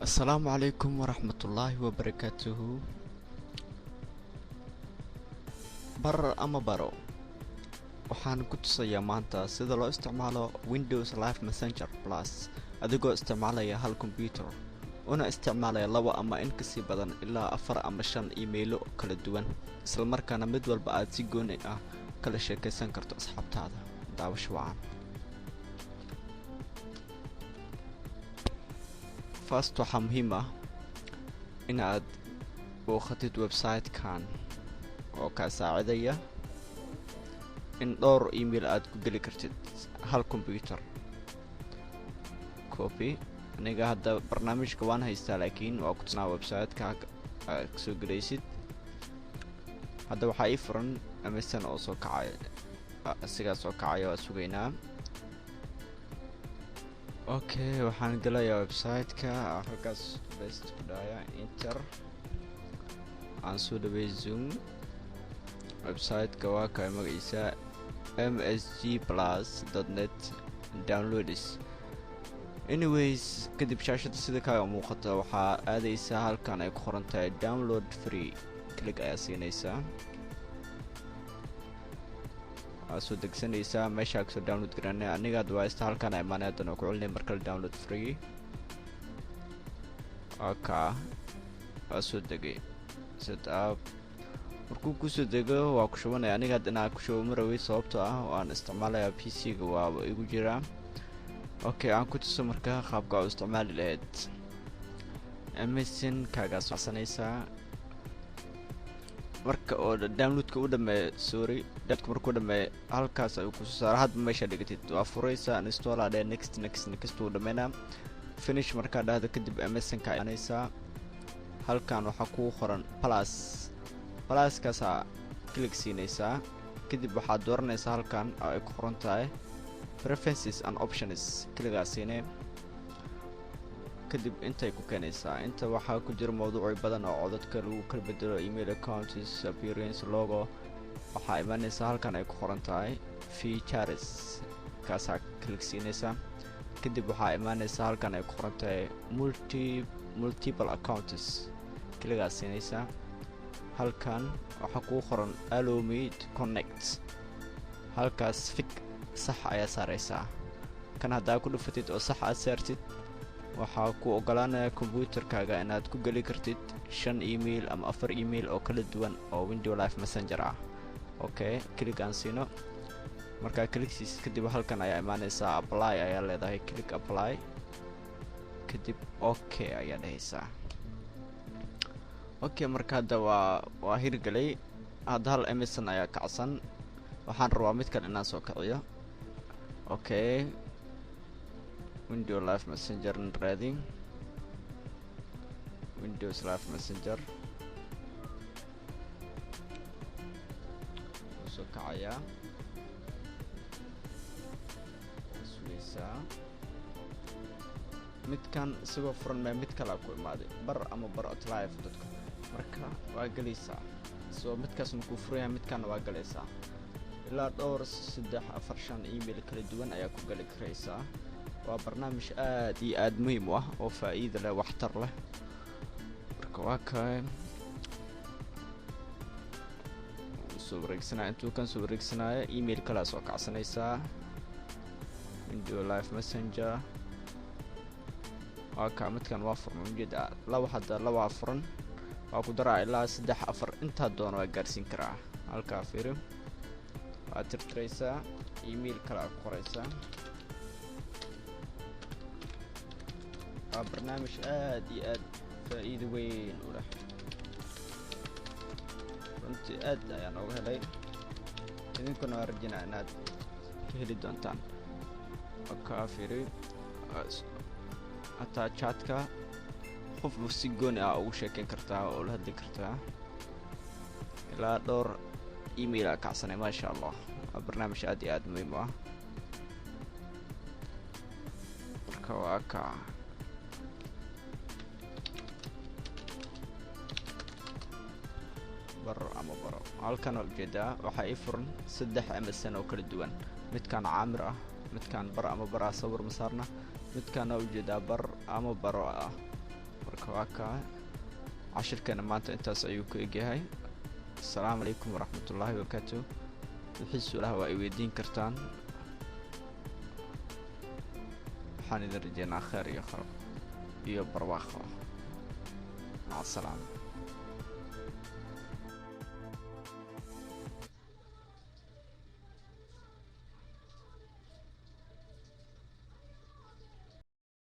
السلام عليكم ورحمة الله وبركاته. بر أما برو waxaan ku tusayaa maanta sida loo isticmaalo Windows Live Messenger Plus adigoo isticmaalaya hal computer una isticmaalaya laba ama in ka sii badan ilaa 4 ama 5 emailo kala duwan isla markaana mid walba aad si gooni ah kala sheekaysan karto asxaabtaada. daawasho wacan. First waxaa muhiim ah in aad booqatid website-kan oo ka saacidaya in dhowr email aad ku geli kartid hal computer. Copy aniga hadda barnaamijka waan haystaa laakiin waa ku tusinaa website-ka aad soo gelaysid. hadda waxaa ii furan MSN oo soo kacay asigaa soo kacay waa sugaynaa. okay waxaan gelayaa website-ka halkaas best ku dhaya enter aan soo dhawey zoom. website-ka waa ka magaciisa msgplus.net downloads. anyways kadib shaashada sida kaaga muuqata waxaa aadaysaa halkan ay ku qoran tahay download free. click ayaa siinaysaa waa soo degsanaysaa meesha ka soo download garanay aniga hadda waa halkan ay maanadan oo ku celinay markale download free. waa soo degay set up markuu ku soo dego waa ku shubanaya aniga hadda inaan ku shubo maraway sababtoo ah waan isticmaalayaa PC-ga waa igu jiraa. okay aan ku tuso markaa qaabka u isticmaali lahayd. MSN kaaga socsanaysaa marka oo downloadka u dhameeyo dadka markuu dhameeyo halkaas ay ku soo saar hadba meesha dhigatid waa furaysaa install aad next uu dhameena finish marka dhahdo kadib MSN ka aanaysaa halkan waxa ku qoran plus kaasa click siinaysaa kadib waxaad dooranaysaa halkan oo ay ku qoran tahay preferences and options. click siinay kadib intay ku keenaysaa inta waxaa ku jira mowduucyo badan oo codadka lagu kala bedelo email accounts appearance logo. waxaa imanaysaa halkan ay ku qoran tahay features kaasaa click siinaysaa kadib waxaa imanaysaa halkan ay ku qoran tahay multiple accounts. click siinaysaa halkan waxaa ku qoran allow me to connect halkaas fig sax ayaa saaraysaa kan haddaa ku dhufatid oo sax aad saartid waxaa ku ogolaanaya computerkaaga inaad ku geli kartid 5 email ama 4 email oo kala duwan oo Windows Live Messenger ah. okay click aan siino markaa click siis kadib halkan ayaa imaanaysaa apply ayaa leedahay click apply kadib okay ayaa dhahaysaa. okay marka hadda waa hirgalay hadda hal MSN ayaa kacsan waxaan rabaa mid kale inaan soo kiciyo. okay Windows Live Messenger raadin Windows Live Messenger soo kacaya sugaysaa midkan isagoo furan ma mid kale ku imaaday bar ama bar live dadka marka waa galaysaa soo midkaas markuu furayaa midkan waa galaysaa ilaa dhowr 3 4 5 email kala duwan ayaa ku gali karaysaa. waa barnaamij aad iyo aad muhiim u ah oo faa'iido leh waxtar leh marka waa ka soo wareegsanaa intuu kan soo wareegsanaayo email kala soo kacsanaysaa Windows Live Messenger. waa ka midkan waa furan ujeeda laba furan waa ku daraa ilaa 3 4 inta doon waa gaarsiin karaa. halka fiiro waa tirtiraysaa email kala qoraysaa. barnaamij aad iyo aad faa'iido weyn u leh runtii aad ayaan uga helay idinkuna waa rajinaa inaad ka heli doontaan. ka fiiri hataa chatka qofku si gooni ah ugu sheekayn kartaa oo la hadli kartaa ilaa dhowr email ah kacsanay maasha allah. waa barnaamij aad iyo aad muhiim u ah marka waa ka baro halkan ujeedaa waxaa ii furan 3 MSN oo kala duwan midkan caamir ah midkan bar ama bara sawir masaarna midkan ujeedaa bar ama baro ah marka waa kaa cashirkeena maanta intaas ayuu ku egyahay. Assalaamu calaykum waraxmatullaahi wabarakaatuh. wixii su'aalaha waa ay weydiin kartaan. waxaan idin rajeynaa khayr iyo barwaaqo. maca asalaama.